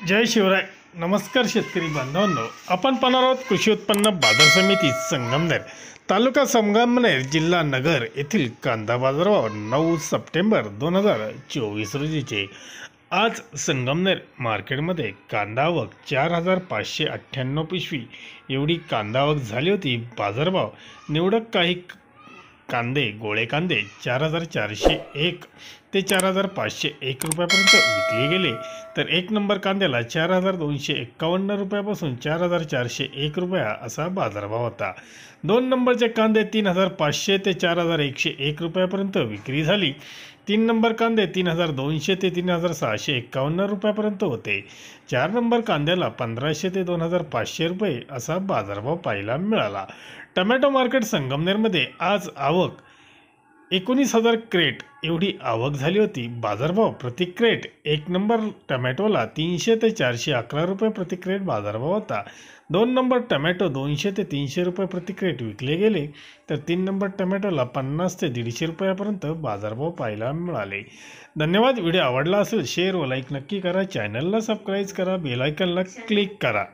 जय शिवराय. नमस्कार शेतकरी बांधवांनो, आपण पाहणार आहोत कृषी उत्पन्न बाजार समिती संगमनेर, तालुका संगमनेर, जिल्हा नगर येथील कांदा बाजारभाव 9 सप्टेंबर 2024 रोजीचे. आज संगमनेर मार्केटमध्ये कांदा आवक 4598 पिशवी एवढी कांदा आवक झाली होती. बाजारभाव निवडक काही कांदे, गोळे कांदे 4401 ते 4501 रुपयापर्यंत विकले गेले, तर एक नंबर कांद्याला 4251 रुपयापासून 4401 रुपया असा बाजारभाव होता. दोन नंबरचे कांदे 3500 ते 4101 रुपयापर्यंत विक्री झाली. तीन नंबर कांदे 3200 ते 3651 रुपयापर्यंत होते. चार नंबर कांद्याला 1500 ते 2500 रुपये असा बाजारभाव पाहायला मिळाला. टमॅटो मार्केट संगमनेरमध्ये आज आवक 19,000 क्रेट एवढी आवक झाली होती. बाजारभाव प्रति क्रेट एक नंबर टमॅटोला 300 ते 411 रुपये प्रति क्रेट बाजारभाव होता. दोन नंबर टमॅटो 200 ते 300 रुपये प्रति क्रेट विकले गेले, तर तीन नंबर टमॅटोला 50 ते 150 रुपयापर्यंत बाजारभाव पाहायला मिळाले. धन्यवाद. व्हिडिओ आवडला असेल शेअर व लाईक नक्की करा. चॅनलला सबस्क्राईब करा, बेल आयकॉनला क्लिक करा.